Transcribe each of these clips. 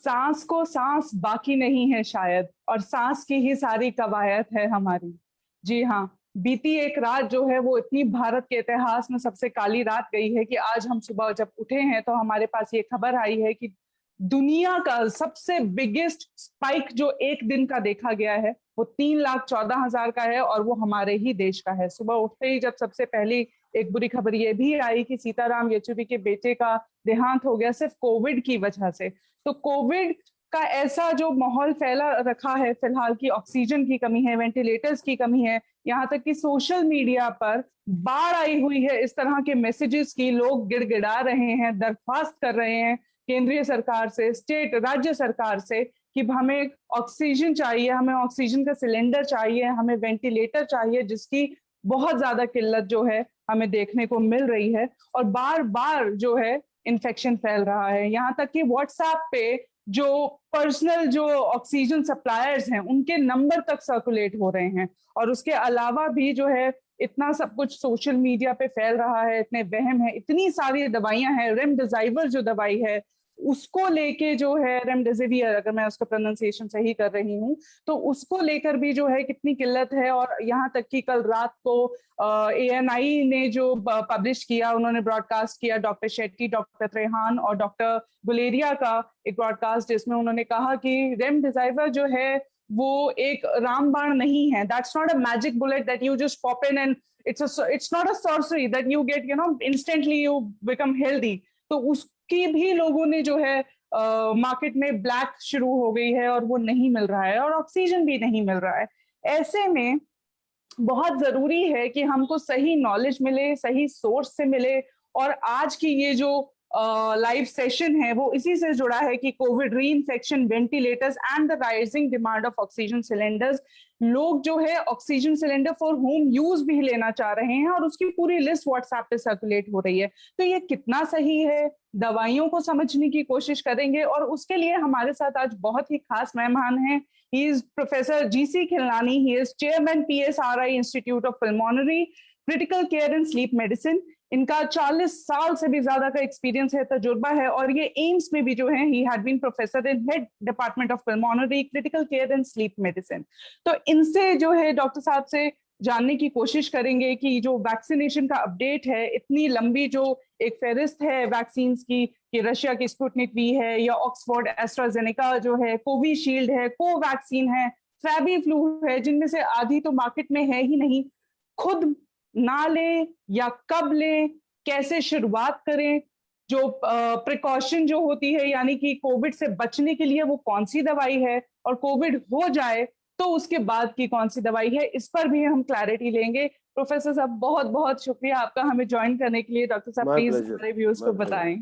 सांस को सांस बाकी नहीं है शायद, और सांस की ही सारी कवायद है हमारी। जी हाँ, बीती एक रात जो है वो इतनी भारत के इतिहास में सबसे काली रात गई है कि आज हम सुबह जब उठे हैं तो हमारे पास ये खबर आई है कि दुनिया का सबसे बिगेस्ट स्पाइक जो एक दिन का देखा गया है वो 3,14,000 का है, और वो हमारे ही देश का है। सुबह उठते ही जब सबसे पहली एक बुरी खबर ये भी आई कि सीताराम येचुरी के बेटे का देहांत हो गया सिर्फ कोविड की वजह से। तो कोविड का ऐसा जो माहौल फैला रखा है फिलहाल की ऑक्सीजन की कमी है, वेंटिलेटर्स की कमी है, यहाँ तक कि सोशल मीडिया पर बाढ़ आई हुई है इस तरह के मैसेजेस की। लोग गिड़गिड़ा रहे हैं, दरख्वास्त कर रहे हैं केंद्रीय सरकार से, स्टेट राज्य सरकार से कि हमें ऑक्सीजन चाहिए, हमें ऑक्सीजन का सिलेंडर चाहिए, हमें वेंटिलेटर चाहिए, जिसकी बहुत ज्यादा किल्लत जो है हमें देखने को मिल रही है। और बार बार जो है इन्फेक्शन फैल रहा है, यहाँ तक कि व्हाट्सएप पे जो पर्सनल जो ऑक्सीजन सप्लायर्स हैं उनके नंबर तक सर्कुलेट हो रहे हैं। और उसके अलावा भी जो है इतना सब कुछ सोशल मीडिया पे फैल रहा है, इतने वहम है, इतनी सारी दवाइयां हैं, रेमडेसिविर जो दवाई है उसको लेके जो है, रेमडेसिविर अगर मैं उसका प्रोनाउंसिएशन सही कर रही हूँ, तो उसको लेकर भी जो है कितनी किल्लत है। और यहाँ तक कि कल रात को ANI ने जो पब्लिश किया, उन्होंने ब्रॉडकास्ट किया डॉक्टर शेट्टी, डॉक्टर त्रेहान और डॉक्टर गुलेरिया का एक ब्रॉडकास्ट, जिसमें उन्होंने कहा कि रेमडेसिविर जो है वो एक रामबाण नहीं है, that's not a magic bullet that you just pop in and it's not a sorcery that you get, instantly you become healthy। तो उसकी भी लोगों ने जो है मार्केट में ब्लैक शुरू हो गई है और वो नहीं मिल रहा है, और ऑक्सीजन भी नहीं मिल रहा है। ऐसे में बहुत जरूरी है कि हमको सही नॉलेज मिले, सही सोर्स से मिले। और आज की ये जो लाइव सेशन है वो इसी से जुड़ा है कि कोविड री infection, ventilators and the rising demand of oxygen cylinders. लोग जो है oxygen cylinder for home use भी लेना चाह रहे हैं और उसकी पूरी लिस्ट व्हाट्सएप पे सर्कुलेट हो रही है। तो ये कितना सही है, दवाइयों को समझने की कोशिश करेंगे, और उसके लिए हमारे साथ आज बहुत ही खास मेहमान हैं। He is Professor GC Khilnani. He is Chairman PSRI Institute of Pulmonary Critical Care and Sleep Medicine. इनका 40 साल से भी ज्यादा का एक्सपीरियंस है, तजुर्बा है, और ये एम्स में भी जो है he had been professor in head department of pulmonary critical care and sleep medicine. तो इनसे जो है डॉक्टर साहब से जानने की कोशिश करेंगे कि जो वैक्सीनेशन का अपडेट है, इतनी लंबी जो एक फेरिस्त है वैक्सीन की, कि रशिया की स्पुतनिक वी है, या ऑक्सफोर्ड एस्ट्राजेनेका जो है, कोविशील्ड है, कोवैक्सीन है, फैबी फ्लू है, जिनमें से आधी तो मार्केट में है ही नहीं। खुद ना ले या कब ले, कैसे शुरुआत करें, जो प्रिकॉशन जो होती है, यानी कि कोविड से बचने के लिए वो कौन सी दवाई है, और कोविड हो जाए तो उसके बाद की कौन सी दवाई है, इस पर भी हम क्लैरिटी लेंगे। प्रोफेसर साहब बहुत बहुत शुक्रिया आपका हमें ज्वाइन करने के लिए। डॉक्टर साहब प्लीज हमारे व्यूअर्स को बताएं।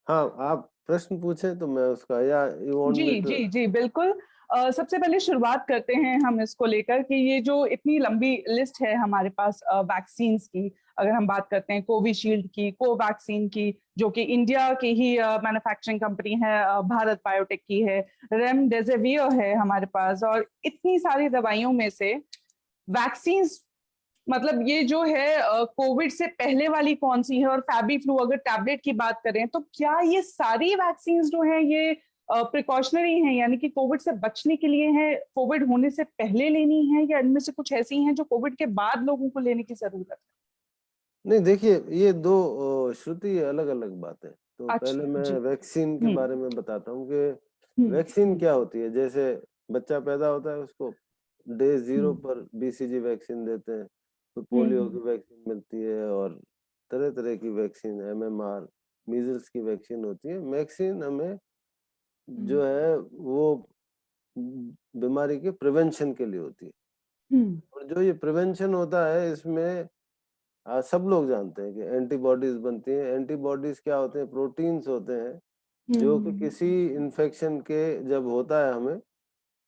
हाँ, आप प्रश्न पूछे तो मैं उसका, या यू वांट मी टू? जी बिल्कुल। सबसे पहले शुरुआत करते हैं हम इसको लेकर कि ये जो इतनी लंबी लिस्ट है हमारे पास वैक्सीन्स की, अगर हम बात करते हैं कोविशील्ड की, कोवैक्सीन की, जो कि इंडिया की ही मैन्युफैक्चरिंग कंपनी है, भारत बायोटेक की है, रेमडेसिविर है हमारे पास, और इतनी सारी दवाइयों में से वैक्सीन्स, मतलब ये जो है कोविड से पहले वाली कौन सी है, और फैबी फ्लू अगर टैबलेट की बात करें तो क्या ये सारी वैक्सीन जो है ये प्रिकॉशनरी हैं, यानी कि कोविड से बचने के लिए है, कोविड होने से पहले लेनी है, या इनमें से कुछ ऐसी हैं जो कोविड के बाद लोगों को लेने की जरूरत है? नहीं, देखिए, ये दो श्रुति अलग अलग बात है। तो पहले मैं वैक्सीन के बारे में बताता हूँ कि वैक्सीन क्या होती है। जैसे बच्चा पैदा होता है, उसको डे 0 पर BCG वैक्सीन देते हैं, तो पोलियो की वैक्सीन मिलती है, और तरह तरह की वैक्सीन, MMR, मीजल्स की वैक्सीन होती है। वैक्सीन हमें जो है वो बीमारी के प्रिवेंशन के लिए होती है। और जो ये प्रिवेंशन होता है, इसमें सब लोग जानते हैं कि एंटीबॉडीज बनती हैं। एंटीबॉडीज क्या होते हैं? प्रोटीन्स होते हैं, जो कि किसी इन्फेक्शन के जब होता है हमें,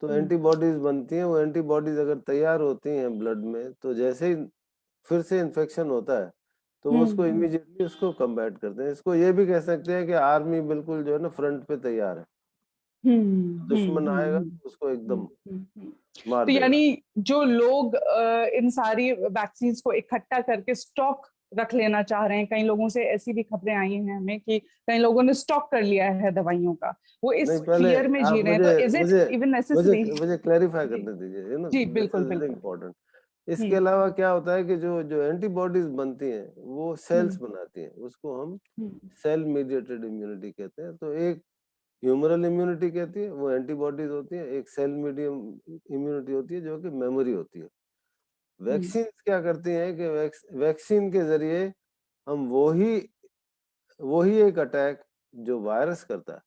तो एंटीबॉडीज बनती हैं। वो एंटीबॉडीज अगर तैयार होती हैं ब्लड में, तो जैसे ही फिर से इन्फेक्शन होता है तो वो उसको इमीडिएटली उसको कम्बैट करते हैं। इसको ये भी कह सकते हैं कि आर्मी बिल्कुल जो है ना फ्रंट पे तैयार है, दुश्मन आएगा तो उसको एकदम मार तो देगा। यानी जो लोग इन सारी वैक्सीन को इकट्ठा करके स्टॉक रख लेना चाह रहे हैं। कई लोगों से ऐसी भी खबरें आई हैं हमें कि कई लोगों ने स्टॉक कर लिया है दवाइयों का, वो इस नहीं, पहले फियर में आप जी रहे हैं। मुझे तो इज इट मुझे इवन मुझे नेसेसरी? मुझे क्लैरिफाई जी करने दीजिए, जी, दिस बिल्कुल इज वेरी बिल्कुल। इंपॉर्टेंट। इसके हम्म अलावा क्या होता है कि जो जो एंटीबॉडीज बनती हैं वो सेल्स हम्म बनाती हैं, उसको हम हम्म सेल मीडिएटेड इम्यूनिटी कहते हैं। तो एक ह्यूमरल इम्यूनिटी कहती है, वो एंटीबॉडीज होती है। एक सेल मीडियम इम्यूनिटी होती है जो कि मेमोरी होती है। हम्म वैक्सीन क्या करती हैं कि वैक्सीन के जरिए हम वही एक अटैक जो वायरस करता है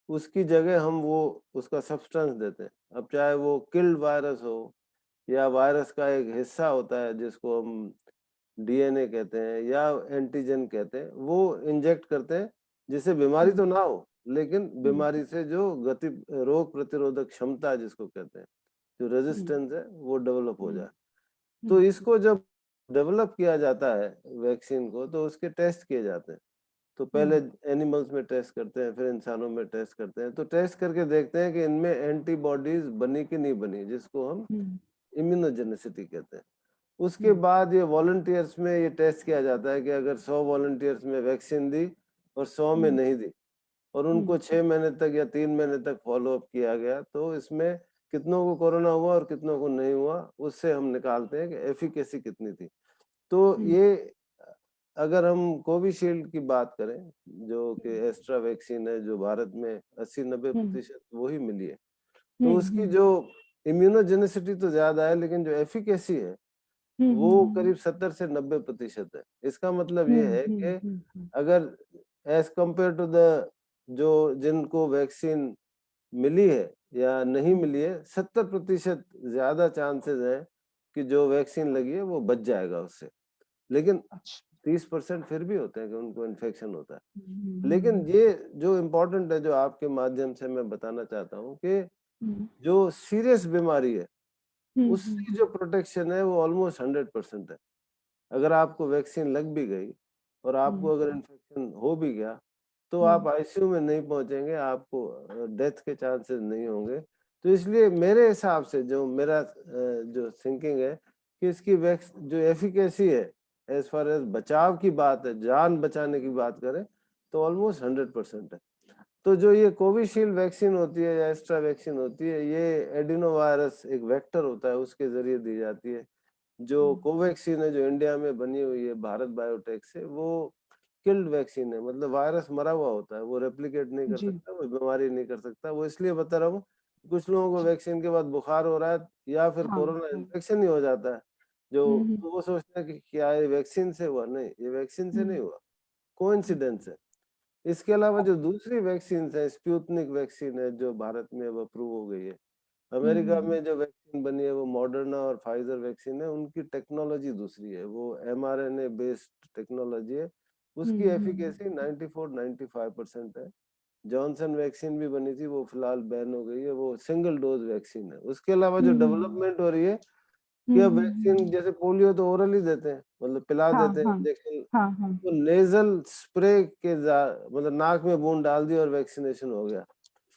उसकी जगह हम वो उसका सब्सटेंस देते हैं। अब चाहे वो किल्ड वायरस हो या वायरस का एक हिस्सा होता है जिसको हम डीएनए कहते हैं या एंटीजन कहते हैं, वो इंजेक्ट करते हैं जिससे बीमारी हम्म तो ना हो, लेकिन हम्म बीमारी से जो रोग प्रतिरोधक क्षमता जिसको कहते हैं, जो हम्म रेजिस्टेंस है वो डेवलप हो हम्म जाए। तो हम्म इसको जब डेवलप किया जाता है वैक्सीन को, तो उसके टेस्ट किए जाते हैं। तो पहले हम्म एनिमल्स में टेस्ट करते हैं, फिर इंसानों में टेस्ट करते हैं। तो टेस्ट करके देखते हैं कि इनमें एंटीबॉडीज बनी कि नहीं बनी, जिसको हम हम्म इम्यूनोजेनिसिटी कहते हैं। उसके हम्म बाद ये वॉलंटियर्स में ये टेस्ट किया जाता है कि अगर 100 वॉलंटियर्स में वैक्सीन दी और 100 में हम्म नहीं दी और हम्म उनको 6 महीने तक या 3 महीने तक फॉलो अप किया गया, तो इसमें कितनों को कोरोना हुआ और कितनों को नहीं हुआ, उससे हम निकालते हैं कि एफिकेसी कितनी थी। तो हम्म ये अगर हम कोविशील्ड की बात करें, जो कि एस्ट्रा वैक्सीन है, जो भारत में 80-90% वही मिली है, तो उसकी हम्म जो इम्यूनोजेनिसिटी तो ज्यादा है, लेकिन जो एफिकेसी है वो हम्म करीब 70 से 90% है। इसका मतलब ये है कि अगर एज कंपेयर टू द जो जिनको वैक्सीन मिली है या नहीं मिली है, 70% ज्यादा चांसेस है कि जो वैक्सीन लगी है वो बच जाएगा उससे। लेकिन अच्छा। 30% फिर भी होते हैं कि उनको इन्फेक्शन होता है। लेकिन हम्म ये जो इम्पोर्टेंट है, जो आपके माध्यम से मैं बताना चाहता हूँ कि हम्म जो सीरियस बीमारी है उसकी हम्म जो प्रोटेक्शन है वो ऑलमोस्ट 100% है। अगर आपको वैक्सीन लग भी गई और आपको हम्म अगर इन्फेक्शन हो भी गया, तो आप हम्म आईसीयू में नहीं पहुंचेंगे, आपको डेथ के चांसेस नहीं होंगे। तो इसलिए मेरे हिसाब से जो मेरा जो थिंकिंग है कि इसकी वैक्स जो एफिकेसी है, एज फार एज बचाव की बात है, जान बचाने की बात करें, तो ऑलमोस्ट 100% है। तो जो ये कोविशील्ड वैक्सीन होती है या एक्स्ट्रा वैक्सीन होती है, ये एडिनो वायरस एक वेक्टर होता है, उसके जरिए दी जाती है। जो कोवैक्सीन है जो इंडिया में बनी हुई है भारत बायोटेक से, वो किल्ड वैक्सीन है, मतलब वायरस मरा हुआ होता है, वो रेप्लिकेट नहीं कर जी सकता, वो बीमारी नहीं कर सकता। वो इसलिए बता रहा हूँ, कुछ लोगों को जी वैक्सीन के बाद बुखार हो रहा है या फिर हाँ कोरोना हाँ इन्फेक्शन ही हो जाता है, जो हम्म तो वो सोचते हैं कि क्या ये वैक्सीन से हुआ। नहीं, ये वैक्सीन से नहीं हम्म हुआ, कोइंसिडेंस है। इसके अलावा जो दूसरी वैक्सीन है, स्पुतनिक वैक्सीन है जो भारत में अब अप्रूव हो गई है। अमेरिका हम्म में जो वैक्सीन बनी है वो मॉडर्ना और फाइजर वैक्सीन है, उनकी टेक्नोलॉजी दूसरी है, वो एमआरएनए बेस्ड टेक्नोलॉजी है। उसकी हम्म एफिकेसी 94-95% है। जॉनसन वैक्सीन भी बनी थी, वो फिलहाल बैन हो गई है, वो सिंगल डोज वैक्सीन है। उसके अलावा जो हम्म डेवलपमेंट हो रही है कि अब वैक्सीन जैसे पोलियो तो ओरल ही देते हैं, मतलब पिला हाँ देते हैं हाँ इंजेक्शन, हाँ हाँ तो नेजल स्प्रे मतलब नाक में बूंद डाल दी और वैक्सीनेशन हो गया।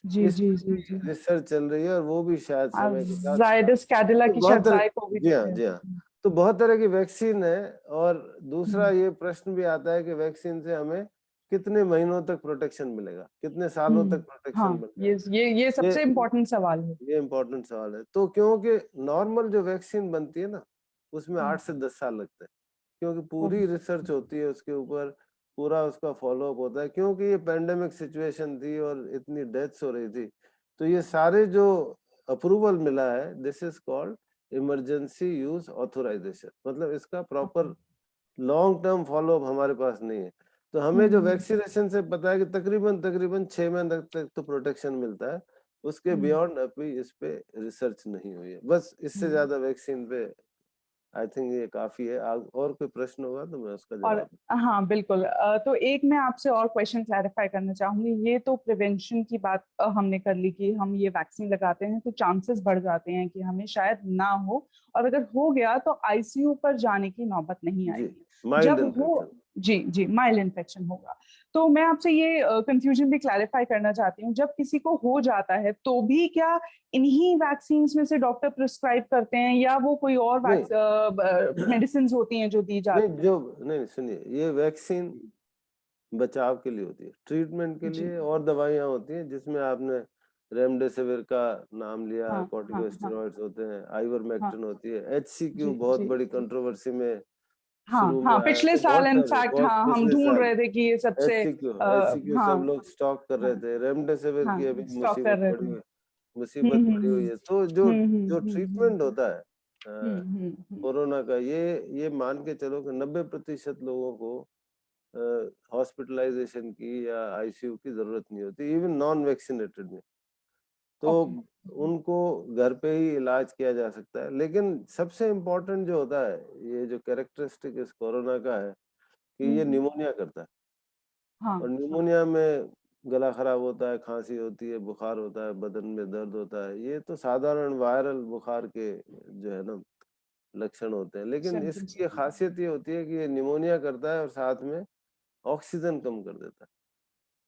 जी इस जी पर जी जी। भी रिसर्च चल रही है और वो भी शायद समय के साथ जायडस कैडिला तो की बहुत शायद तरह। जाए को भी जी हाँ, देते हैं। जी हाँ। तो बहुत तरह की वैक्सीन है। और दूसरा हम्म ये प्रश्न भी आता है कि वैक्सीन से हमें कितने महीनों तक प्रोटेक्शन मिलेगा, कितने सालों तक प्रोटेक्शन हाँ, मिलेगा। ये ये सबसे इम्पोर्टेंट सवाल है। ये इम्पोर्टेंट सवाल है। तो क्योंकि नॉर्मल जो वैक्सीन बनती है ना, उसमें हम्म 8 से 10 साल लगते हैं, क्योंकि ओह, पूरी रिसर्च होती है उसके ऊपर, पूरा उसका फॉलोअप होता है, क्योंकि ये पेंडेमिक सिचुएशन थी और इतनी डेथ्स हो रही थी। तो ये सारे जो अप्रूवल मिला है, this is called emergency use authorisation, मतलब इसका प्रॉपर लॉन्ग टर्म फॉलोअप हमारे पास नहीं है। तो हमें जो हम्म वैक्सीनेशन से पता है कि तकरीबन तकरीबन 6 महीने तक तो प्रोटेक्शन मिलता है, उसके हम्म बियॉन्ड अभी इस पे रिसर्च नहीं हुई है। बस इससे हम्म। ज्यादा वैक्सीन पे आई थिंक ये काफी है। और कोई प्रश्न होगा तो मैं उसका और जवाब। हाँ बिल्कुल, तो एक मैं आपसे और क्वेश्चन क्लैरिफाई करना चाहूंगी। ये तो प्रिवेंशन की बात हमने कर ली कि हम ये वैक्सीन लगाते हैं तो चांसेस बढ़ जाते हैं कि हमें शायद ना हो, और अगर हो गया तो आईसीयू पर जाने की नौबत नहीं जी, आएगी। माइल्ड जब हो, इन्फेक्शन। जी जी, माइल्ड इन्फेक्शन होगा। तो मैं आपसे ये कंफ्यूजन भी क्लैरिफाई करना चाहती हूँ, जब किसी को हो जाता है तो भी क्या इन्हीं वैक्सीन में से डॉक्टर प्रिस्क्राइब करते हैं, या वो कोई और नहीं मेडिसिन होती हैं जो दी नहीं जाती हैं? जो नहीं सुनिए, ये वैक्सीन बचाव के लिए होती है, ट्रीटमेंट के जी। लिए और दवाइयाँ होती हैं जिसमें आपने रेमडेसिविर का नाम लिया, हाँ, हाँ, हाँ, कॉर्टिकोस्टेरॉइड्स होते हैं, हाँ। आइवरमेक्टिन होती है, जी, एचसीक्यू बहुत जी, बड़ी जी। कंट्रोवर्सी में हाँ, शुरू में हाँ, आया पिछले था, साल बहुत समय, इनफैक्ट बहुत हाँ, हम पिछले ढूँढ साल रहे थे कि ये सबसे एचसीक्यू एचसीक्यू सब हाँ, लोग स्टॉक कर रहे हाँ, थे, रेमडेसिविर हाँ, की अभी स्टॉक कर रहे थे। मुसीबत पड़ी हुई है। तो जो जो ट्रीटमेंट हुँ। होता है हुँ, हुँ, हुँ। कोरोना का, ये मान के चलो कि 90% लोगों को हॉस्पिटलाइजेशन की या आईसीयू की जरूरत नहीं होती, इवन नॉन वैक्सीनेटेड में। तो ओके। उनको घर पे ही इलाज किया जा सकता है। लेकिन सबसे इम्पोर्टेंट जो होता है, ये जो कैरेक्टरिस्टिक इस कोरोना का है कि ये हुँ। निमोनिया करता है। हाँ, और हाँ। निमोनिया में गला खराब होता है, खांसी होती है, बुखार होता है, बदन में दर्द होता है। ये तो साधारण वायरल बुखार के जो है ना लक्षण होते हैं। लेकिन सिम्पटम्स इसकी होते हैं। खासियत ये होती है कि ये निमोनिया करता है और साथ में ऑक्सीजन कम कर देता है।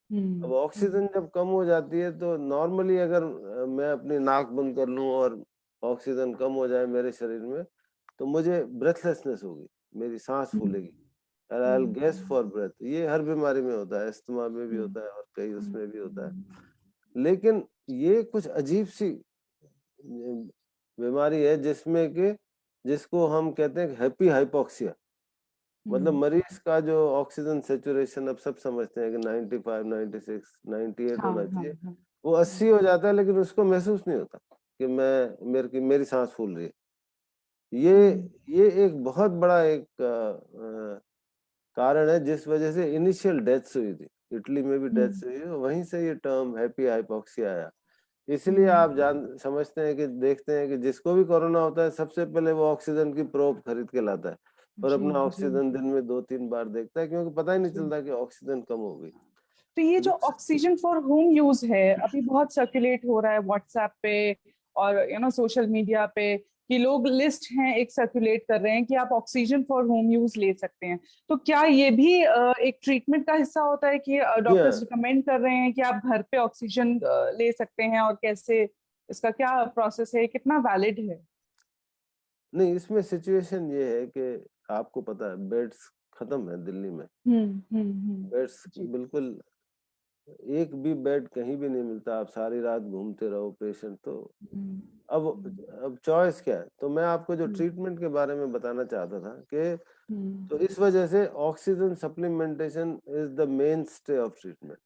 अब हुँ। ऑक्सीजन जब कम हो जाती है तो नॉर्मली अगर मैं अपनी नाक बंद कर लूं और ऑक्सीजन कम हो जाए मेरे शरीर में, तो मुझे ब्रेथलेसनेस होगी, मेरी सांस हुँ, फूलेगी, and I will hmm, gasp for breath. ये हर बीमारी में होता है, अस्थमा में भी हुँ, होता है और कई हुँ, उसमें भी होता है। हुँ, लेकिन ये कुछ अजीब सी बीमारी है जिसमें कि जिसको हम कहते हैं हैप्पी हाइपोक्सिया। मतलब हुँ। मरीज का जो ऑक्सीजन सैचुरेशन अब सब समझते हैं कि 95, 96, 98 हाँ, होना हाँ, चाहिए। हाँ। वो 80 हो जाता है, लेकिन उसको महसूस नहीं होता कि मेरी सांस फूल रही है। ये हुँ, ये एक बहुत बड़ा एक कारण है जिस वजह से इनिशियल डेथ्स हुई थी। इटली में भी हुँ, डेथ्स हुई है, वहीं से ये टर्म हैप्पी हाइपोक्सिया आया। इसलिए हुँ। आप जान समझते हैं कि देखते हैं कि जिसको भी कोरोना होता है सबसे पहले वो ऑक्सीजन की प्रोब खरीद के लाता है और जी, अपना जी, ऑक्सीजन दिन में 2-3 बार देखता है, क्योंकि पता ही नहीं जी। चलता कि ऑक्सीजन कम हो गई। तो ये जो दूस ऑक्सीजन फॉर होम यूज है, अभी बहुत सर्कुलेट हो रहा है व्हाट्सएप पे और सोशल मीडिया पे, कि लोग लिस्ट हैं एक सर्कुलेट कर रहे हैं कि आप ऑक्सीजन फॉर होम यूज ले सकते हैं। तो क्या ये भी एक ट्रीटमेंट का हिस्सा होता है कि जी डॉक्टर्स हाँ। रिकमेंड कर रहे हैं कि आप घर पे ऑक्सीजन ले सकते हैं, और कैसे इसका क्या प्रोसेस है, कितना वैलिड है? नहीं, इसमें सिचुएशन ये है कि आपको पता है बेड्स खत्म है दिल्ली में। बेड्स जी। बिल्कुल, एक भी बेड कहीं भी नहीं मिलता, आप सारी रात घूमते रहो पेशेंट तो। हम्म, अब अब चॉइस क्या है? तो मैं आपको जो हम्म, ट्रीटमेंट के बारे में बताना चाहता था कि हम्म, तो इस वजह से oxygen supplementation is the mainstay of treatment.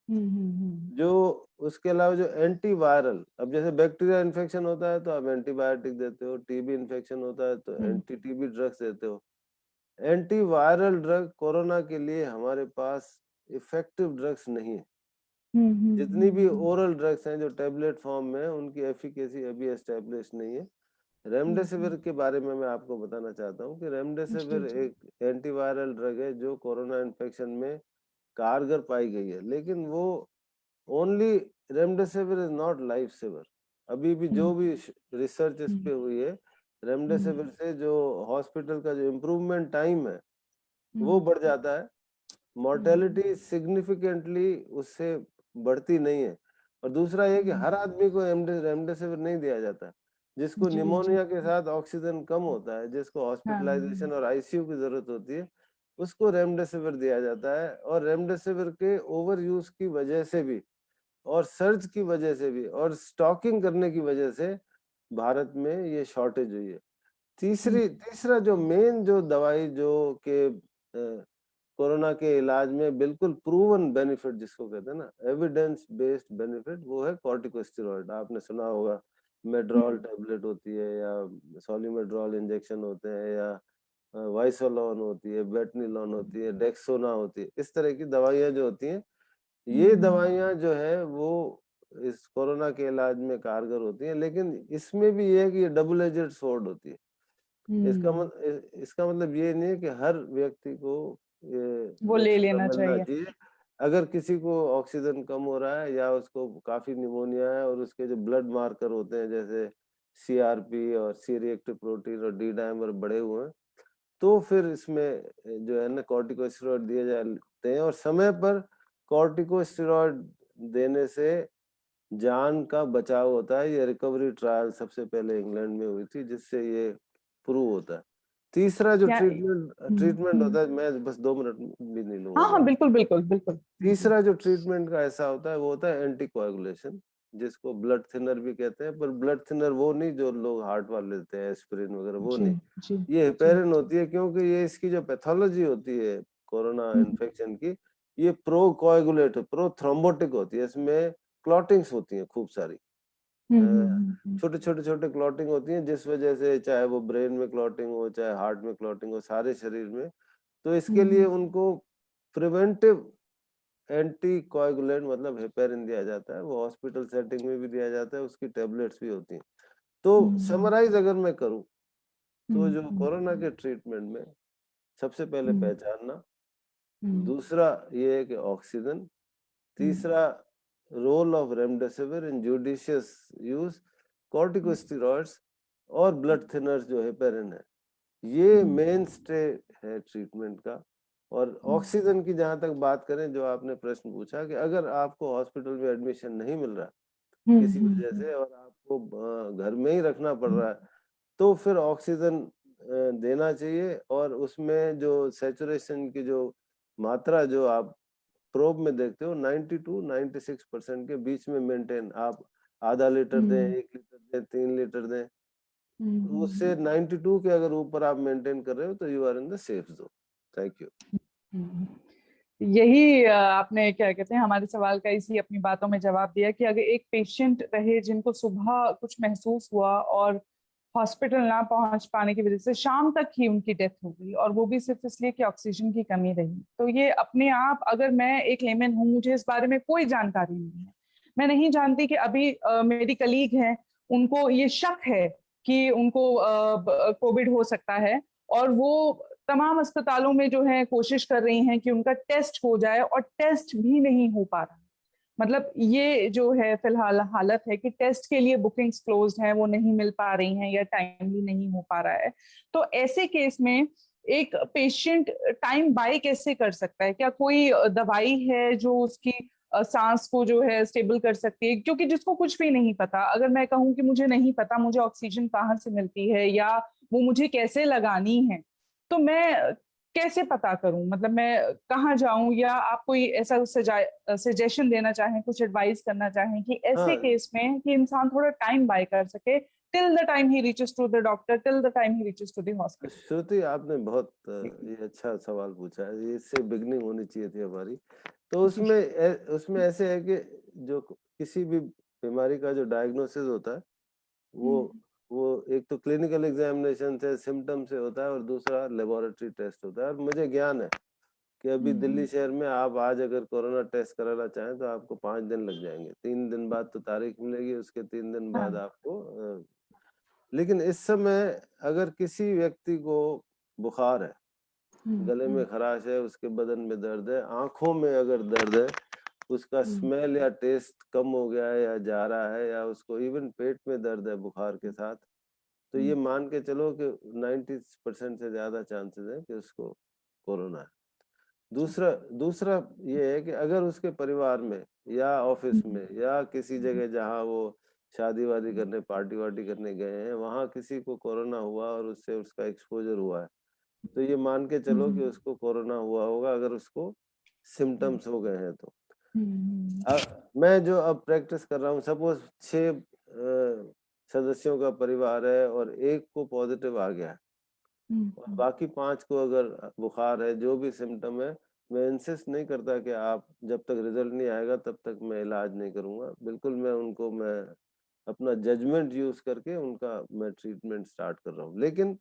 हम्म, जो उसके अलावा जो एंटीवायरल, अब जैसे बैक्टीरिया इन्फेक्शन होता है तो आप एंटीबायोटिक देते हो, टीबी इन्फेक्शन होता है तो हम्म, एंटी टीबी ड्रग्स देते हो। एंटीवायरल ड्रग कोरोना के लिए हमारे पास इफेक्टिव ड्रग्स नहीं है। जितनी भी ओरल ड्रग्स हैं जो टेबलेट फॉर्म में हैं, उनकी एफिकेसी अभी एस्टेब्लिश नहीं है। रेमडेसिविर के बारे में मैं आपको बताना चाहता हूँ कि जी, रेमडेसिविर जी। एक एंटीवायरल ड्रग है जो कोरोना इन्फेक्शन में कारगर पाई गई है, लेकिन वो only remdesivir is not life saver. अभी भी जो भी रिसर्च इस पे हुई है, रेमडेसिविर से जो हॉस्पिटल का जो इम्प्रूवमेंट टाइम है वो बढ़ जाता है, मोर्टेलिटी सिग्निफिकेंटली उससे बढ़ती नहीं है। और दूसरा ये कि हर आदमी को रेमडेसिविर नहीं दिया जाता। जिसको जी, जी। निमोनिया के साथ ऑक्सीजन कम होता है, जिसको हाँ। हॉस्पिटलाइजेशन और आईसीयू की जरूरत होती है, उसको रेमडेसिविर दिया जाता है। और रेमडेसिविर के ओवर यूज की वजह से भी और सर्च की वजह से भी और स्टॉकिंग करने की वजह से भारत में ये शॉर्टेज हुई है। तीसरा जो मेन जो दवाई जो के कोरोना के इलाज में बिल्कुल प्रूवन बेनिफिट जिसको कहते हैं ना, एविडेंस बेस्ड बेनिफिट, वो है कॉर्टिकोस्टेरॉइड। आपने सुना होगा, मेड्रॉल टैबलेट होती है या सॉलिमेड्रॉल इंजेक्शन होते हैं या वाइसोलॉन होती है, बेटनिलॉन होती है, डेक्सोना होती है। इस तरह की दवाइयाँ जो होती हैं, ये दवाइयाँ जो है वो इस कोरोना के इलाज में कारगर होती हैं। लेकिन इसमें भी ये है कि ये डबल एजेड स्वॉर्ड होती है। इसका मतलब ये नहीं है कि हर व्यक्ति को ये वो ले डेक्साना लेना मिलना चाहिए। चाहिए। अगर किसी को ऑक्सीजन कम हो रहा है या उसको काफी निमोनिया है और उसके जो ब्लड मार्कर होते हैं जैसे सीआरपी और सी रिएक्टिव प्रोटीन और डी डाइमर बढ़े हुए हैं, तो फिर इसमें जो है ना कॉर्टिकोस्टेरॉइड दिया जाए। सकते हैं, और समय पर कॉर्टिकोस्टेरॉइड देने से जान का बचाव होता है। ये रिकवरी ट्रायल सबसे पहले इंग्लैंड में हुई थी, जिससे ये प्रूव होता है। तीसरा जो ट्रीटमेंट होता है, मैं बस 2 मिनट भी नहीं लूंगा। हाँ, बिल्कुल बिल्कुल बिल्कुल। तीसरा जो ट्रीटमेंट का ऐसा होता है, वो होता है एंटीकोएगुलेशन, जिसको ब्लड थिनर भी कहते हैं। पर ब्लड थिनर वो नहीं जो लोग हार्ट वाले लेते हैं, एस्पिरिन वगैरह, वो नहीं। जी ये हेपेरिन होती है, क्योंकि ये इसकी जो पैथोलॉजी होती है कोरोना इन्फेक्शन की, ये प्रो कोएगुलेट प्रो थ्रोम्बोटिक होती है। इसमें क्लॉटिंग्स होती हैं खूब सारी, छोटे छोटे छोटे क्लॉटिंग होती हैं, जिस वजह से चाहे वो ब्रेन में क्लॉटिंग हो, चाहे हार्ट में क्लॉटिंग हो, सारे शरीर में। तो इसके लिए उनको प्रिवेंटिव एंटी कोएगुलेंट मतलब हेपेरिन दिया जाता है। वो हॉस्पिटल सेटिंग में भी दिया जाता है, उसकी टेबलेट्स भी होती हैं। तो समराइज अगर मैं करूं, तो जो कोरोना के ट्रीटमेंट में सबसे पहले पहचानना, दूसरा ये है कि ऑक्सीजन, तीसरा role of remdesivir in judicious use, corticosteroids और ब्लड थिनर्स जो हेपेरिन है, ये मेन स्टे है ट्रीटमेंट का। और ऑक्सीजन की जहां तक बात करें, जो आपने प्रश्न पूछा कि अगर आपको हॉस्पिटल में एडमिशन नहीं मिल रहा किसी वजह से, और आपको घर में ही रखना पड़ रहा है, तो फिर ऑक्सीजन देना चाहिए। और उसमें जो सैचुरेशन की जो मात्रा जो आप प्रोब में देखते हो, 92-96% के बीच में मेंटेन, आप आधा लीटर दें, 1 लीटर दें, 3 लीटर दें, उससे 92 के अगर ऊपर आप मेंटेन कर रहे हो, तो you are in the safe zone. Thank you. यही आपने क्या कहते हैं हमारे सवाल का इसी अपनी बातों में जवाब दिया कि अगर एक पेशेंट रहे जिनको सुबह कुछ महसूस हुआ और हॉस्पिटल ना पहुंच पाने की वजह से शाम तक ही उनकी डेथ हो गई, और वो भी सिर्फ इसलिए कि ऑक्सीजन की कमी रही, तो ये अपने आप, अगर मैं एक लेमैन हूँ, मुझे इस बारे में कोई जानकारी नहीं है, मैं नहीं जानती कि अभी मेरी कलीग हैं, उनको ये शक है कि उनको कोविड हो सकता है, और वो तमाम अस्पतालों में जो है कोशिश कर रही हैं कि उनका टेस्ट हो जाए, और टेस्ट भी नहीं हो पा रहा। मतलब ये जो है फिलहाल हालत है कि टेस्ट के लिए बुकिंग्स क्लोज्ड हैं, वो नहीं मिल पा रही हैं या टाइमली नहीं हो पा रहा है। तो ऐसे केस में एक पेशेंट टाइम बाय कैसे कर सकता है? क्या कोई दवाई है जो उसकी सांस को जो है स्टेबल कर सकती है? क्योंकि जिसको कुछ भी नहीं पता, अगर मैं कहूँ कि मुझे नहीं पता मुझे ऑक्सीजन कहाँ से मिलती है या वो मुझे कैसे लगानी है, तो मैं कैसे पता करूं? मतलब मैं कहाँ जाऊं? या आप कोई ऐसा सजेशन देना चाहें, कुछ एडवाइस करना चाहें कि ऐसे हाँ, केस में कि इंसान थोड़ा टाइम बाय कर सके, till the time he reaches to the doctor, till the time he reaches to the hospital. Shruti, आपने बहुत ये अच्छा सवाल पूछा है। ये इससे बिगनिंग होनी चाहिए थी हमारी। तो जी। उसमें ऐसे है कि जो किसी भी बीमारी का जो डायग्नोसिस होता है, वो वो एक तो क्लिनिकल एग्जामिनेशन से, सिम्टम से होता है, और दूसरा लेबोरेटरी टेस्ट होता है। और मुझे ज्ञान है कि अभी दिल्ली शहर में आप आज अगर कोरोना टेस्ट कराना चाहें, तो आपको 5 दिन लग जाएंगे। 3 दिन बाद तो तारीख मिलेगी, उसके 3 दिन बाद हाँ। आपको लेकिन इस समय अगर किसी व्यक्ति को बुखार है, गले में खराश है, उसके बदन में दर्द है, आंखों में अगर दर्द है, उसका स्मेल या टेस्ट कम हो गया है या जा रहा है, या उसको इवन पेट में दर्द है बुखार के साथ, तो ये मान के चलो कि 90% से ज्यादा चांसेस है कि उसको कोरोना है। दूसरा दूसरा ये है कि अगर उसके परिवार में या ऑफिस में या किसी जगह जहां वो शादी वादी करने, पार्टी वार्टी करने गए हैं, वहां किसी को कोरोना हुआ और उससे उसका एक्सपोजर हुआ है, तो ये मान के चलो कि उसको कोरोना हुआ होगा, अगर उसको सिम्टम्स हो गए हैं तो। मैं जो अब प्रैक्टिस कर रहा हूँ, सपोज 6 सदस्यों का परिवार है और एक को पॉजिटिव आ गया है, और बाकी 5 को अगर बुखार है, जो भी सिम्टम है, मैं इंसिस्ट नहीं करता कि आप जब तक रिजल्ट नहीं आएगा तब तक मैं इलाज नहीं करूंगा। बिल्कुल, मैं अपना जजमेंट यूज करके उनका मैं ट्रीटमेंट स्टार्ट कर रहा हूँ। लेकिन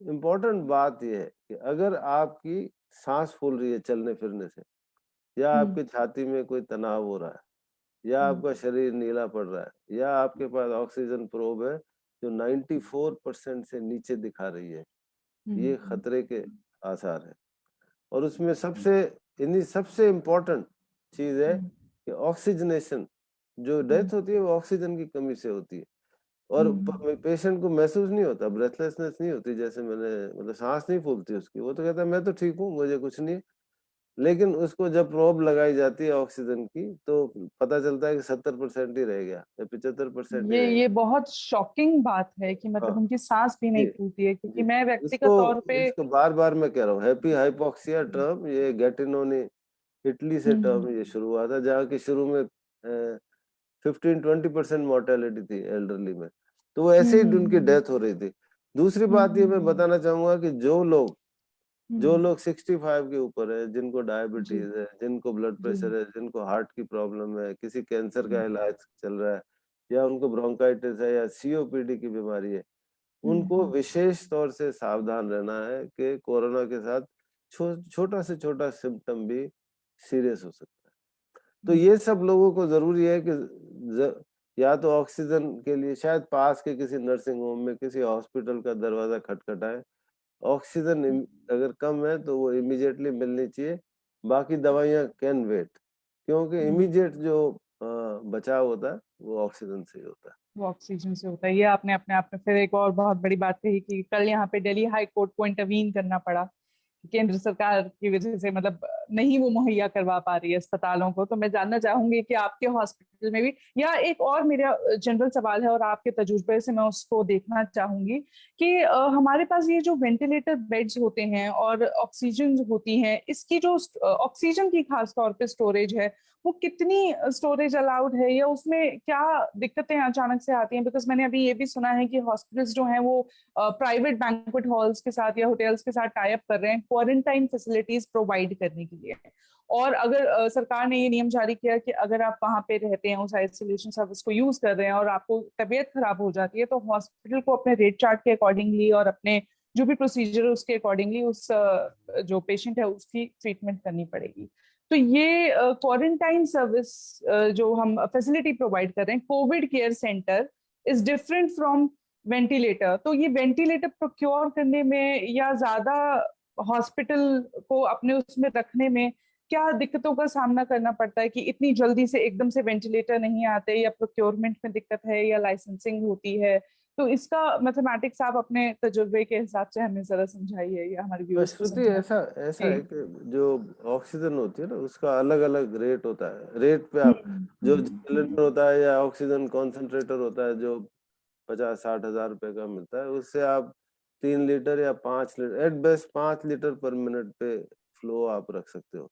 इम्पोर्टेंट बात यह है कि अगर आपकी सांस फूल रही है चलने फिरने से, या आपकी छाती में कोई तनाव हो रहा है, या आपका शरीर नीला पड़ रहा है, या आपके पास ऑक्सीजन प्रोब है जो 94% से नीचे दिखा रही है, ये खतरे के आसार है। और उसमें सबसे इम्पोर्टेंट चीज है कि ऑक्सीजनेशन, जो डेथ होती है वो ऑक्सीजन की कमी से होती है। और पेशेंट को महसूस नहीं होता, ब्रेथलेसनेस नहीं होती, जैसे मैंने मतलब सांस नहीं फूलती उसकी, वो तो कहता है मैं तो ठीक हूँ, मुझे कुछ नहीं है। लेकिन उसको जब प्रोब लगाई जाती है ऑक्सीजन की तो पता चलता है कि 70% ही रह गया या 75% ही रह ये गया। बहुत शॉकिंग बात है कि हाँ मतलब उनकी सांस भी जी नहीं फूलती है, क्योंकि जी। मैं इसको व्यक्तिगत तौर पे इसको बार बार मैं कह रहा हूँ, हैप्पी हाइपोक्सिया टर्म ये गैटिनो ने इटली से हम्म टर्म ये शुरू हुआ था, जहाँ की शुरू में 15-20% मोर्टेलिटी थी एल्डरली में, तो वो ऐसे ही उनकी हम्म डेथ हो रही थी। दूसरी बात ये मैं हम्म बताना चाहूंगा कि जो हम्म, लोग 65 के ऊपर है, जिनको जी डायबिटीज है, जिनको ब्लड जी प्रेशर है, जिनको हार्ट की प्रॉब्लम है, किसी कैंसर का हम्म इलाज चल रहा है, या उनको ब्रोंकाइटिस है या सीओपीडी की बीमारी है, उनको हम्म विशेष तौर से सावधान रहना है कि कोरोना के साथ छोटा से छोटा सिम्टम भी सीरियस हो सकता है। तो हम्म ये सब लोगों को ज़रूरी है कि या तो ऑक्सीजन के लिए शायद पास के किसी नर्सिंग होम में किसी हॉस्पिटल का दरवाज़ा खटखटाएँ। ऑक्सीजन अगर कम है तो वो इमीडिएटली मिलनी चाहिए, बाकी दवाइयाँ कैन वेट, क्योंकि हम्म, इमीडिएट जो बचाव होता है वो ऑक्सीजन से ही होता है। वो ऑक्सीजन से होता है। ये आपने अपने आप में फिर एक और बहुत बड़ी बात कही कि कल यहाँ पे दिल्ली हाई कोर्ट को इंटरवीन करना पड़ा, केंद्र सरकार की वजह से मतलब नहीं वो मुहैया करवा पा रही है अस्पतालों को। तो मैं जानना चाहूंगी कि आपके हॉस्पिटल में भी, या एक और मेरा जनरल सवाल है और आपके तजुर्बे से मैं उसको देखना चाहूंगी कि हमारे पास ये जो वेंटिलेटर बेड्स होते हैं और ऑक्सीजन होती है, इसकी जो ऑक्सीजन की खास तौर पे स्टोरेज है, वो कितनी स्टोरेज अलाउड है, या उसमें क्या दिक्कतें अचानक से आती हैं? बिकॉज मैंने अभी ये भी सुना है कि हॉस्पिटल्स जो हैं वो प्राइवेट बैंक्वेट हॉल्स के साथ या होटल्स के साथ टाई अप कर रहे हैं क्वारंटाइन फैसिलिटीज प्रोवाइड करने के लिए। और अगर सरकार ने ये नियम जारी किया कि अगर आप वहां पे रहते हैं, उस आइसोलेशन सर्विस को यूज कर रहे हैं और आपको तबीयत खराब हो जाती है, तो हॉस्पिटल को अपने रेट चार्ट के अकॉर्डिंगली और अपने जो भी प्रोसीजर है उसके अकॉर्डिंगली उस जो पेशेंट है उसकी ट्रीटमेंट करनी पड़ेगी। तो ये क्वारंटाइन सर्विस जो हम फैसिलिटी प्रोवाइड कर रहे हैं, Covid care centre, is different from ventilator. तो ये वेंटिलेटर प्रोक्योर करने में या ज्यादा हॉस्पिटल को अपने उसमें रखने में क्या दिक्कतों का सामना करना पड़ता है कि इतनी जल्दी से एकदम से वेंटिलेटर नहीं आते, या प्रोक्योरमेंट में दिक्कत है, या लाइसेंसिंग होती है? तो इसका मैथमेटिक्स आप अपने तजुर्बे के हिसाब से हमें जरा समझाइए या हमारे व्यूअर्स को श्रुति समझाइए। ऐसा ऐसा जी। है कि जो ऑक्सीजन होती है ना उसका अलग अलग रेट होता है, रेट पे आप जो हम्म सिलेंडर होता है या ऑक्सीजन कॉन्सेंट्रेटर होता है जो 50-60 हज़ार रुपए का मिलता है, उससे आप 3 लीटर या 5 litre, at best 5 litre per minute पे फ्लो आप रख सकते हो। हम्म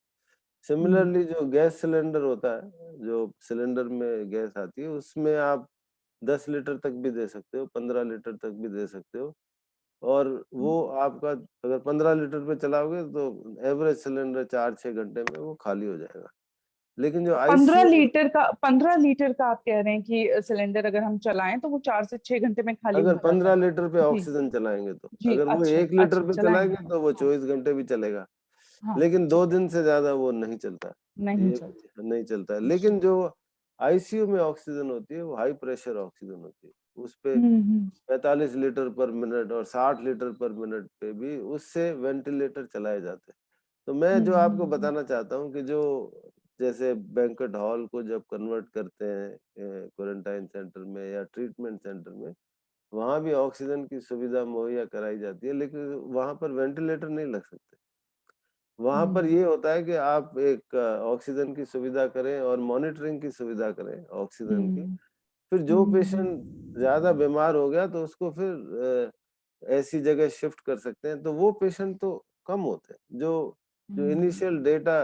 सिमिलरली जो गैस सिलेंडर होता है, जो सिलेंडर में गैस आती है, उसमें आप 10 लीटर तक भी दे सकते हो, 15 लीटर तक भी दे सकते हो, और वो आपका अगर 15 लीटर पे चलाओगे तो एवरेज सिलेंडर 4-6 घंटे में वो खाली हो जाएगा। लेकिन जो पंद्रह आईसीयू, लीटर का 15 लीटर का आप कह रहे हैं कि सिलेंडर अगर हम चलाएं तो वो 4 से 6 घंटे में खाली हो अगर जाता है? 15 लीटर पे जी ऑक्सीजन चलाएंगे तो, जी, अगर वो अच्छा 1 लीटर अच्छा, पे चलाएंगे चलाएंगे तो तो वो हाँ 24 घंटे भी चलेगा। हाँ, लेकिन ठीक 2 दिन से ज्यादा वो नहीं चलता, नहीं ये चलता। नहीं चलता है। अच्छा। लेकिन जो आईसीयू में ऑक्सीजन होती है वो हाई प्रेशर ऑक्सीजन होती है, उस पे हम्म 45 लीटर पर मिनट और 60 लीटर पर मिनट पे भी उससे वेंटिलेटर चलाए जाते हैं। तो मैं जो आपको हम्म बताना चाहता हूँ कि जो जैसे बैंक्वेट हॉल को जब कन्वर्ट करते हैं क्वारंटाइन सेंटर में या ट्रीटमेंट सेंटर में, वहाँ भी ऑक्सीजन की सुविधा मुहैया कराई जाती है, लेकिन वहाँ पर वेंटिलेटर नहीं लग सकते। वहाँ पर हम्म ये होता है कि आप एक ऑक्सीजन की सुविधा करें और मॉनिटरिंग की सुविधा करें ऑक्सीजन की। हम्म फिर जो हम्म पेशेंट ज़्यादा बीमार हो गया तो उसको फिर ऐसी जगह शिफ्ट कर सकते हैं, तो वो पेशेंट तो कम होते हैं। जो जो हम्म इनिशियल डेटा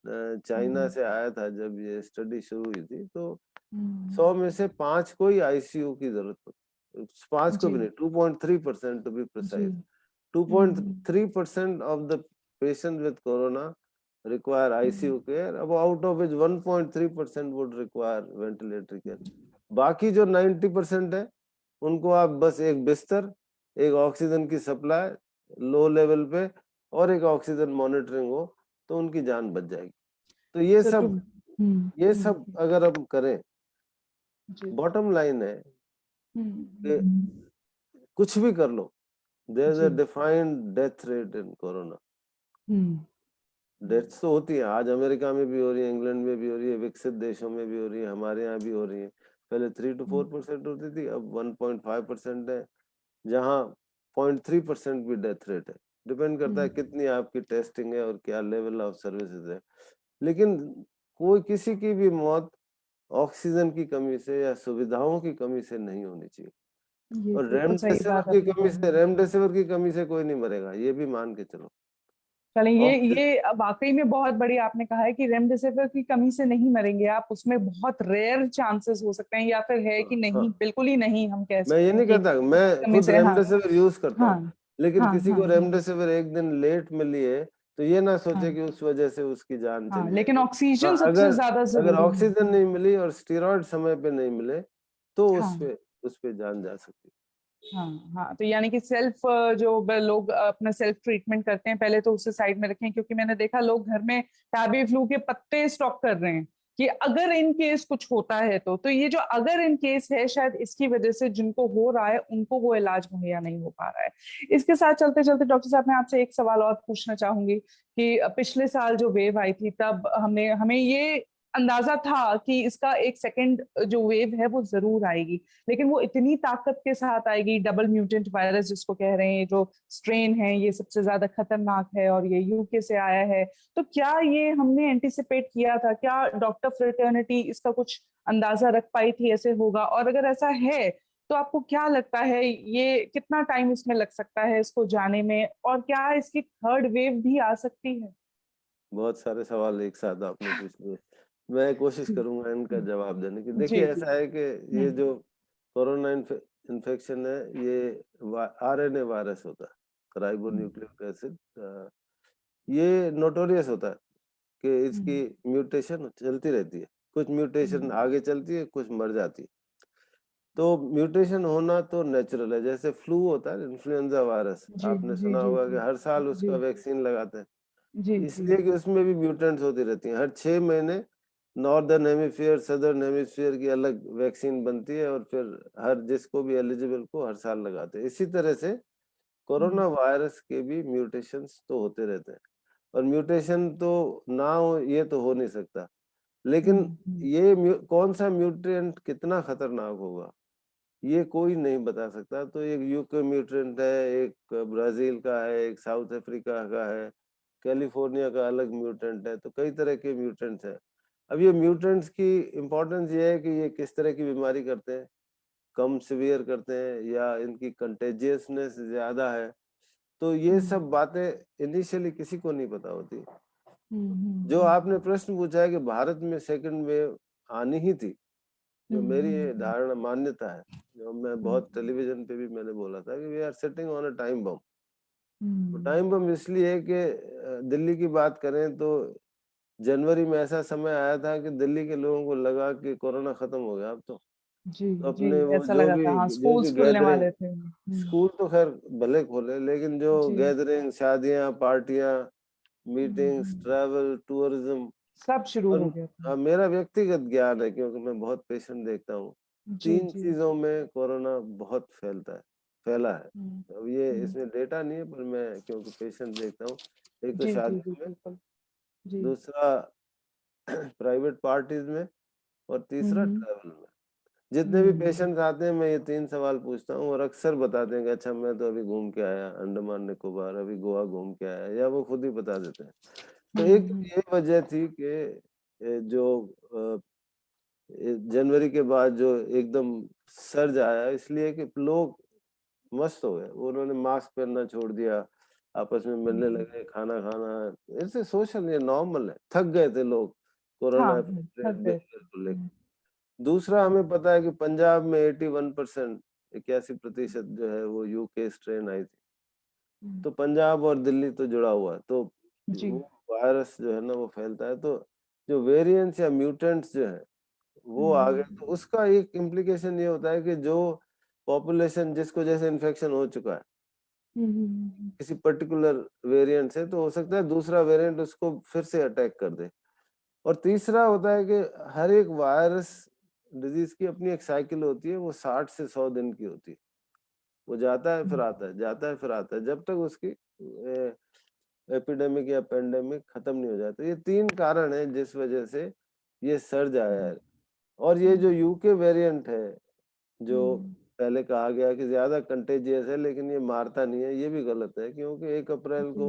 चाइना हम्म से आया था जब ये स्टडी शुरू हुई थी, तो हम्म, 100 में से 5 को ही आईसीयू की ज़रूरत पड़ती, 5 को जी भी नहीं, 2.3% टू बी जी। Precise. 2.3% of the patient with corona require ICU care, अब out of which 1.3% would require ventilator care। बाकी जो 90% है उनको आप बस एक बिस्तर, एक ऑक्सीजन की सप्लाई लो लेवल पे और एक ऑक्सीजन मॉनिटरिंग हो तो उनकी जान बच जाएगी। तो सर टू ये सब अगर हम करें, जी बॉटम लाइन है कि हम्म, कुछ भी कर लो, देयर इज अ जी defined death rate in corona. हम्म डेथ्स तो होती है, आज अमेरिका में भी हो रही है, इंग्लैंड में भी हो रही है, विकसित देशों में भी हो रही है, हमारे यहाँ भी हो रही है। पहले 3 to 4% होती थी, अब 1.5% है, जहाँ 0.3% भी डेथ रेट है। डिपेंड करता है कितनी आपकी टेस्टिंग है और क्या लेवल ऑफ सर्विसेज है। लेकिन कोई किसी की भी मौत ऑक्सीजन की कमी से या सुविधाओं की कमी से नहीं होनी चाहिए। ये और बिल्कुल सही बात आपने कही। रेमडेसिविर की कमी से कोई नहीं मरेगा, ये भी मान के चलो। चलें, ऑक्सीजन ये वाकई में बहुत बड़ी आपने कहा है कि रेमडेसिविर की कमी से नहीं मरेंगे आप, उसमें बहुत रेयर चांसेस हो सकते हैं, या फिर है कि हाँ, नहीं, बिल्कुल ही नहीं हम कह मैं ये सकते हैं नहीं कि कहता, मैं कमी खुद से। हाँ रेमडेसिविर यूज करता हाँ हूँ, लेकिन हाँ किसी हाँ को रेमडेसिविर एक दिन लेट मिली है तो ये ना सोचे हाँ कि उस वजह से उसकी जान हाँ, चली लेकिन जाएगी। ऑक्सीजन हाँ, सबसे अगर ज्यादा अगर जरूरी है। ऑक्सीजन नहीं मिली और स्टेरॉइड समय पे नहीं मिले तो हाँ उस पे जान जा सकती हाँ हाँ, तो यानी कि सेल्फ, जो लोग अपना सेल्फ ट्रीटमेंट करते हैं, पहले तो उसे साइड में रखें, क्योंकि मैंने देखा लोग घर में टैबी फ्लू के पत्ते स्टॉक कर रहे हैं कि अगर इन केस कुछ होता है तो ये जो अगर इन केस है, शायद इसकी वजह से जिनको हो रहा है उनको वो इलाज मुहैया नहीं हो पा रहा है। इसके साथ चलते चलते डॉक्टर साहब, मैं आपसे एक सवाल और पूछना चाहूंगी कि पिछले साल जो वेव आई थी, तब हमें ये अंदाजा था कि इसका एक सेकंड जो वेव है वो जरूर आएगी, लेकिन वो इतनी ताकत के साथ आएगी, डबल म्यूटेंट वायरस जिसको कह रहे हैं, जो स्ट्रेन है, ये सबसे ज्यादा खतरनाक है और ये यूके से आया है। तो क्या ये हमने एंटिसिपेट किया था? क्या डॉक्टर फ्रेटर्निटी इसका कुछ अंदाजा रख पाई थी ऐसे होगा? और अगर ऐसा है तो आपको क्या लगता है, ये कितना टाइम इसमें लग सकता है इसको जाने में, और क्या इसकी थर्ड वेव भी आ सकती है? बहुत सारे सवाल एक साथ आपने पूछ लिए। मैं कोशिश जी करूंगा इनका जवाब देने की। जी देखिए, जी। ऐसा है कि ये हम्म जो कोरोना इन्फेक्शन है, ये आरएनए वायरस होता है, राइबो हम्म न्यूक्लिक एसिड। ये नोटोरियस होता है कि इसकी हम्म म्यूटेशन चलती रहती है, कुछ म्यूटेशन हम्म, आगे चलती है, कुछ मर जाती है। तो म्यूटेशन होना तो नेचुरल है, जैसे फ्लू होता है, इन्फ्लुएंजा वायरस जी आपने जी सुना जी होगा जी कि हर साल जी उसका वैक्सीन लगाते हैं, जी जी। इसलिए कि उसमें भी म्यूटेंट्स होती रहती हैं। हर 6 महीने नॉर्दर्न हेमिस्फीयर, सदर्न हेमिस्फीयर की अलग वैक्सीन बनती है और फिर हर जिसको भी एलिजिबल को हर साल लगाते हैं। इसी तरह से हम्म कोरोना वायरस के भी म्यूटेशंस तो होते रहते हैं, और म्यूटेशन तो ना हो ये तो हो नहीं सकता। लेकिन हम्म कौन सा म्यूटेंट कितना खतरनाक होगा ये कोई नहीं बता सकता। तो एक यूके म्यूटेंट है, एक ब्राजील का है, एक साउथ अफ्रीका का है, कैलिफोर्निया का अलग म्यूटेंट है, तो कई तरह के म्यूटेंट्स हैं। अब ये म्यूटेंट्स की इम्पोर्टेंस ये है कि ये किस तरह की बीमारी करते हैं, कम सीवियर करते हैं या इनकी कंटेजियसनेस ज्यादा है। तो ये हम्म सब बातें इनिशियली किसी को नहीं पता होती। जो हम्म आपने प्रश्न पूछा है कि भारत में सेकंड वेव आनी ही थी, जो मेरी ये हम्म धारणा मान्यता है, जो मैं बहुत टेलीविजन पे भी मैंने बोला था कि we are sitting on a time bomb. तो हम्म टाइम बम इसलिए है कि दिल्ली की बात करें तो जनवरी में ऐसा समय आया था कि दिल्ली के लोगों को लगा कि कोरोना खत्म हो गया अब जी तो जी, अपने वो ऐसा लगा था, हाँ, जो भी स्कूल्स खुलने गैदरिंग, वाले थे। स्कूल तो खैर भले खोले, लेकिन जो जी गैदरिंग, शादियां, पार्टियां, मीटिंग्स, हम्म, ट्रैवल, टूरिज्म। सब शुरू और हो गया था। मेरा व्यक्तिगत ज्ञान है, क्योंकि मैं बहुत पेशेंट देखता हूँ, जी तीन जी। चीजों में कोरोना बहुत फैला है। हम्म अब ये हम्म, इसमें डेटा नहीं है, पर मैं क्योंकि पेशेंट देखता हूँ, एक तो जी जी जी शादियों में, बिल्कुल। जी। दूसरा प्राइवेट पार्टीज में, और तीसरा हम्म ट्रैवल में। जितने भी हम्म पेशेंट आते हैं मैं ये 3 सवाल पूछता हूँ और अक्सर बताते हैं कि अच्छा मैं तो अभी घूम के आया अंडमान निकोबार, अभी गोवा घूम के आया, या वो खुद ही बता देते हैं। तो एक हम्म ये वजह थी कि जो जनवरी के बाद जो एकदम सर्ज आया, इसलिए कि लोग मस्त हो गए, वो उन्होंने मास्क पहनना छोड़ दिया, आपस में मिलने हम्म, लगे, खाना खाना, इससे सोशल, ये नॉर्मल है, थक गए थे लोग कोरोना थक गए थे। बिहेवियर को लेकर। दूसरा, हमें पता है कि पंजाब में 81%, 81% जो है वो यूके स्ट्रेन आई थी। हम्म, तो पंजाब और दिल्ली तो जुड़ा हुआ है, तो जी। वो वायरस जो है ना वो फैलता है। तो जो वेरिएंट्स या म्यूटेंट्स जो है वो आ गए, हम्म तो उसका एक इम्प्लीकेशन ये होता है कि जो पॉपुलेशन जिसको जैसे इन्फेक्शन हो चुका है हम्म किसी पर्टिकुलर वेरिएंट से, तो हो सकता है दूसरा वेरिएंट उसको फिर से अटैक कर दे। और तीसरा होता है कि हर एक वायरस डिजीज की अपनी एक साइकिल होती है, वो 60 से 100 दिन की होती है। वो जाता है फिर आता है, जाता है फिर आता है, जब तक उसकी एपिडेमिक या पेंडेमिक खत्म नहीं हो जाता। ये 3 कारण है जिस वजह से ये सर्ज आया है। और ये जो यूके वेरिएंट है, जो पहले कहा गया कि ज्यादा कंटेजियस है लेकिन ये मारता नहीं है, ये भी गलत है, क्योंकि 1 अप्रैल को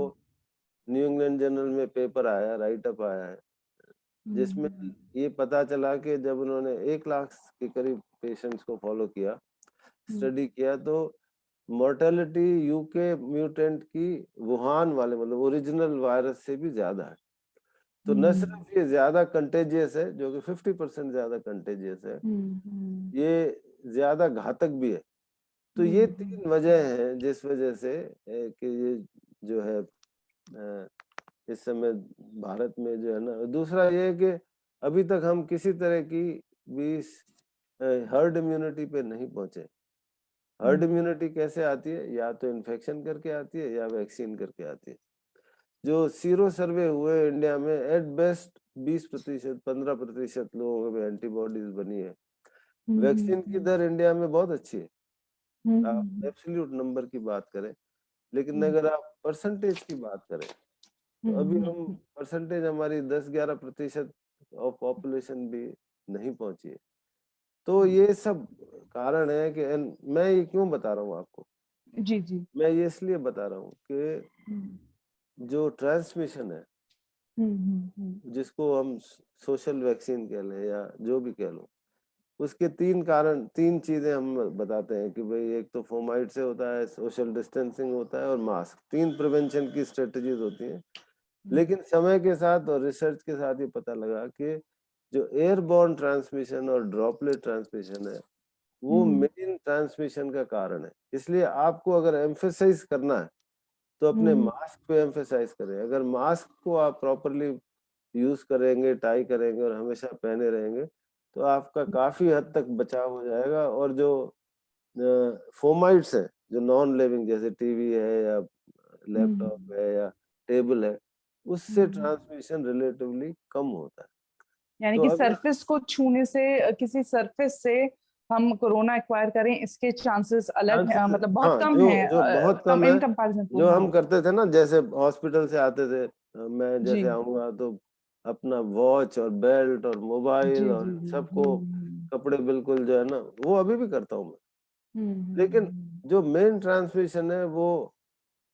जी। न्यू इंग्लैंड जर्नल में पेपर आया, राइट अप आया है, जिसमें हम्म, ये पता चला कि जब उन्होंने 1 लाख के करीब पेशेंट्स को फॉलो किया, हम्म, स्टडी किया, तो मोर्टेलिटी यूके म्यूटेंट की वुहान वाले मतलब ओरिजिनल वायरस से भी ज्यादा है। तो न हम्म, सिर्फ ये ज्यादा कंटेजियस है, जो कि 50% ज्यादा कंटेजियस है, हम्म, ये ज्यादा घातक भी है। तो ये 3 वजह हैं जिस वजह से कि ये जो है इस समय भारत में जो है ना, दूसरा ये है कि अभी तक हम किसी तरह की भी हर्ड इम्यूनिटी पे नहीं पहुंचे। हर्ड हम्म, इम्यूनिटी कैसे आती है? या तो इन्फेक्शन करके आती है या वैक्सीन करके आती है। जो सीरो सर्वे हुए इंडिया में, एट बेस्ट 20%, 15% लोगों में एंटीबॉडीज बनी है। वैक्सीन की दर इंडिया में बहुत अच्छी है, आप एब्सोल्यूट नंबर की बात करें, लेकिन अगर आप परसेंटेज की बात करें, तो अभी हम परसेंटेज हमारी 10-11% ऑफ पॉपुलेशन भी नहीं पहुंची है। तो ये सब कारण है कि मैं ये क्यों बता रहा हूँ आपको, जी जी। मैं ये इसलिए बता रहा हूँ कि हम्म, जो ट्रांसमिशन है, हम्म, जिसको हम सोशल वैक्सीन कह लें या जो भी कह लो, उसके 3 कारण, 3 चीजें हम बताते हैं कि भाई एक तो फोमाइड से होता है, सोशल डिस्टेंसिंग होता है और मास्क, 3 प्रिवेंशन की स्ट्रेटजीज होती हैं। लेकिन समय के साथ और रिसर्च के साथ ये पता लगा कि जो एयरबॉर्न ट्रांसमिशन और ड्रॉपलेट ट्रांसमिशन है, वो मेन ट्रांसमिशन का कारण है। इसलिए आपको अगर एम्फेसाइज करना है तो अपने मास्क पे एम्फेसाइज करें। अगर मास्क को आप प्रॉपरली यूज करेंगे, टाई करेंगे और हमेशा पहने रहेंगे, तो आपका काफी हद तक बचाव हो जाएगा। और जो फोमाइट्स है, जो नॉन लिविंग, जैसे टीवी है या लैपटॉप है या टेबल है, उससे ट्रांसमिशन रिलेटिवली कम होता है। यानी तो कि अगर सरफेस को छूने से किसी सरफेस से हम कोरोना एक्वायर करें, इसके चांसेस अलग है, चांसेस, मतलब बहुत हाँ, कम जो है, जो बहुत कम कम इन है। Comparison to. जो हाँ हम करते थे ना, जैसे हॉस्पिटल से आते थे, मैं जी जैसे आऊंगा तो अपना वॉच और बेल्ट और जी मोबाइल और जी इन जी। सबको, कपड़े बिल्कुल जो है ना, वो अभी भी करता हूँ मैं। लेकिन हम्म, जो मेन ट्रांसमिशन है वो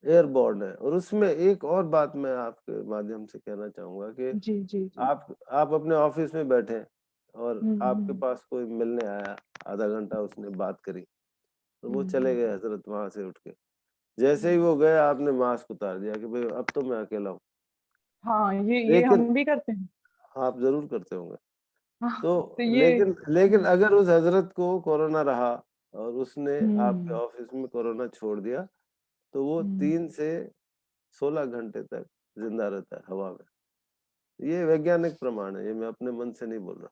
एयरबॉर्न है। और उसमें एक और बात मैं आपके माध्यम से कहना चाहूंगा कि जी जी जी। आप अपने ऑफिस में बैठे और आपके हम्म, पास कोई मिलने आया, आधा घंटा उसने बात करी, तो वो चले हम्म, गए हजरत वहां से उठ के। जैसे ही वो गए, आपने मास्क उतार दिया कि भाई अब तो मैं अकेला हूँ। हाँ ये लेकिन हम भी करते हैं। आप जरूर करते होंगे। हाँ, तो तो ये लेकिन लेकिन अगर उस हजरत को कोरोना रहा और उसने आपके हम्म, ऑफिस में कोरोना छोड़ दिया, तो वो हम्म, 3 से 16 घंटे तक जिंदा रहता है हवा में। ये वैज्ञानिक प्रमाण है, ये मैं अपने मन से नहीं बोल रहा।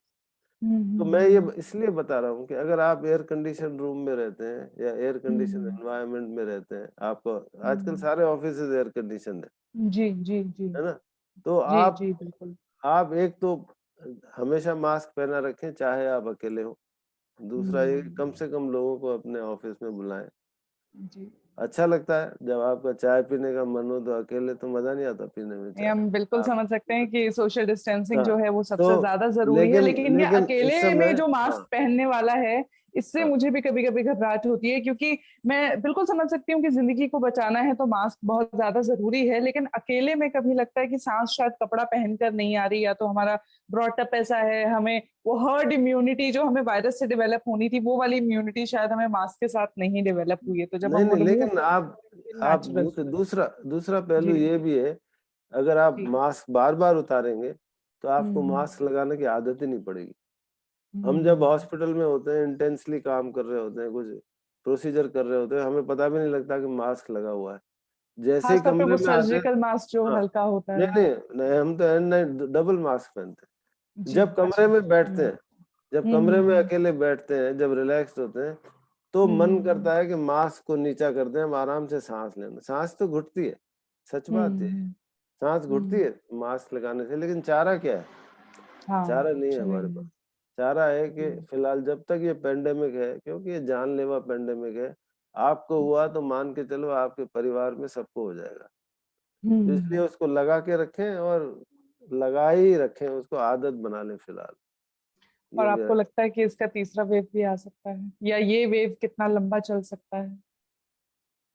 तो मैं ये इसलिए बता रहा हूँ कि अगर आप एयर कंडीशन रूम में रहते हैं या एयर कंडीशन हम्म, एनवायरनमेंट में रहते हैं, आपको आजकल हम्म, सारे ऑफिस एयर कंडीशन जी जी जी है ना, तो जी आप जी बिल्कुल। आप एक तो हमेशा मास्क पहना रखें, चाहे आप अकेले हो। दूसरा ये, कम हम्म, से कम लोगों को अपने ऑफिस में बुलाएं। जी। अच्छा लगता है जब आपका चाय पीने का मन हो, तो अकेले तो मजा नहीं आता पीने में ये चाय। हम बिल्कुल आप समझ सकते हैं कि सोशल डिस्टेंसिंग हाँ, जो है वो तो सबसे ज्यादा जरूरी है, लेकिन लेकिन ये लेकिन इस अकेले समय, में जो मास्क हाँ, पहनने वाला है, इससे हाँ, मुझे भी कभी कभी घबराहट होती है, क्योंकि मैं बिल्कुल समझ सकती हूँ कि जिंदगी को बचाना है तो मास्क बहुत ज्यादा जरूरी है, लेकिन अकेले में कभी लगता है कि सांस शायद कपड़ा पहनकर नहीं आ रही, या तो हमारा ब्रॉटअप ऐसा है, हमें वो हर्ड इम्यूनिटी जो हमें वायरस से डेवलप होनी थी, वो वाली इम्यूनिटी शायद हमें मास्क के साथ नहीं डेवलप हुई है, तो जब नहीं हम वो नहीं, रिमूव लेकिन करेंगे आप नेचुरल। दूसरा दूसरा पहलू जी ये भी है, अगर आप जी। मास्क बार बार उतारेंगे तो आपको हम्म, मास्क लगाने की आदत ही नहीं पड़ेगी। हम जब हम्म। हॉस्पिटल में होते हैं, इंटेंसली काम कर रहे होते हैं, कुछ प्रोसीजर कर रहे होते हैं, हमें पता भी नहीं लगता कि मास्क लगा हुआ है। जैसे ही खास तौर पे कमरे वो में आते हैं, सर्जिकल मास्क जो हाँ, हल्का होता नहीं है। नहीं नहीं, हम तो N95 डबल मास्क पहनते हैं जी जब कमरे अच्छा। में बैठते हैं। जब कमरे में हम्म, अकेले बैठते हैं, जब रिलैक्स होते हैं, तो मन हम्म, करता है कि मास्क को नीचा कर दें, हम आराम से सांस लेना। सांस तो घुटती है, सच बात है, हम्म, सांस घुटती हम्म, है मास्क लगाने से, लेकिन चारा क्या है? हाँ चारा नहीं है चलिए। हमारे पास। चारा है कि हम्म, फिलहाल जब तक ये पेंडेमिक है, क्योंकि ये जानलेवा पेंडेमिक है, आपको हुआ तो मान के चलो आपके परिवार में सबको हो जाएगा। तो इसलिए हम्म, उसको लगा के रखें और लगा ही रखें, उसको आदत बना लें फिलहाल। और ये भी आपको लगता है कि इसका तीसरा वेव भी आ सकता है, या ये वेव कितना लंबा चल सकता है?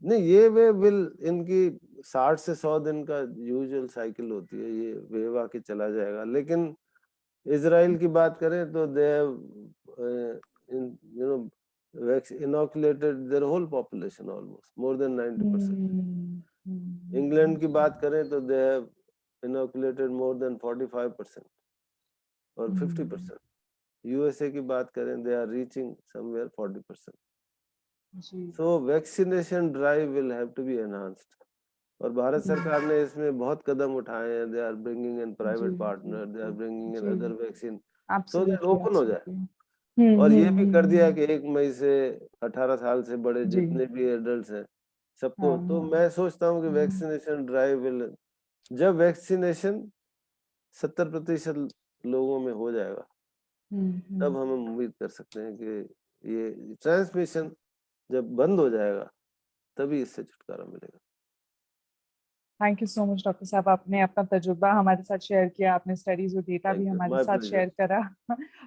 नहीं, ये वेव विल इनकी 60 से 100 दिन का यूजुअल साइकिल होती है, ये वेव आके चला जाएगा। लेकिन इजराइल की बात करें तो they have you know inoculated their whole population almost more than 90%। England की बात करें तो they have inoculated more than 45% और 50%। यूएसए की बात करें they are reaching somewhere 40%। So vaccination drive will have to be enhanced. और भारत सरकार ने इसमें बहुत कदम उठाए हैं। They are bringing in private partner, they are bringing in other vaccine, so that absolutely, open हो जाए। एब्सोल्युटली। और ये भी कर दिया कि 1 मई से 18 साल से बड़े जी। जितने भी एडल्ट्स हैं सबको, हाँ, तो हाँ। मैं सोचता हूँ कि वैक्सीनेशन ड्राइव विल, जब वैक्सीनेशन 70% लोगों में हो जाएगा तब हम उम्मीद कर सकते हैं कि ये ट्रांसमिशन जब बंद हो जाएगा तभी इससे छुटकारा मिलेगा। Thank you so much doctor साहब, आपने अपना तजुर्बा हमारे साथ शेयर किया, आपने स्टडीज और डेटा भी थैंक यू, हमारे माय साथ प्लेजर। शेयर करा।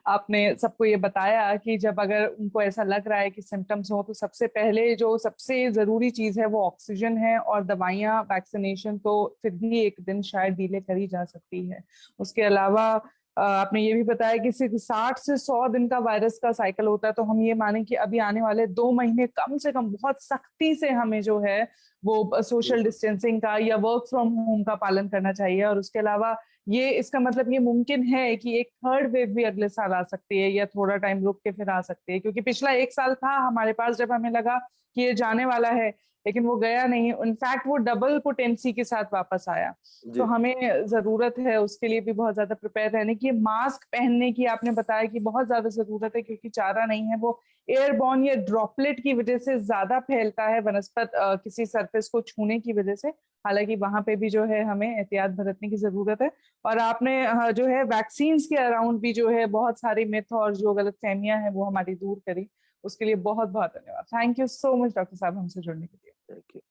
आपने सबको ये बताया कि जब अगर उनको ऐसा लग रहा है कि सिम्टम्स हो, तो सबसे पहले जो सबसे जरूरी चीज है वो ऑक्सीजन है, और दवाइयाँ, वैक्सीनेशन तो फिर भी एक दिन शायद डिले करी जा सकती है। उसके अलावा आपने ये भी बताया कि सिर्फ 60 से 100 दिन का वायरस का साइकिल होता है, तो हम ये माने कि अभी आने वाले 2 महीने कम से कम बहुत सख्ती से हमें जो है वो सोशल बिल्कुल। डिस्टेंसिंग का या वर्क फ्रॉम होम का पालन करना चाहिए। और उसके अलावा ये, इसका मतलब ये मुमकिन है कि एक थर्ड वेव भी अगले साल आ सकती है, या थोड़ा टाइम रुक के फिर आ सकती है, क्योंकि पिछला 1 साल था हमारे पास जब हमें लगा कि ये जाने वाला है, लेकिन वो गया नहीं। इनफैक्ट वो डबल पोटेंसी के साथ वापस आया। तो जी। हमें जरूरत है उसके लिए भी बहुत ज्यादा प्रिपेयर रहने की। मास्क पहनने की आपने बताया कि बहुत ज्यादा जरूरत है, क्योंकि चारा नहीं है, वो एयरबॉर्न या ड्रॉपलेट की वजह से ज्यादा फैलता है, वनस्पत किसी सरफेस को छूने की वजह से। हालांकि वहां पे भी जो है हमें एहतियात बरतने की जरूरत है। और आपने जो है वैक्सीन के अराउंड भी जो है बहुत सारी मिथ और जो गलत फहमियां हैं वो हमारी दूर करी। उसके लिए बहुत बहुत धन्यवाद। Thank you so much doctor साहब हमसे जुड़ने के लिए। Thank you.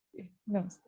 नमस्ते।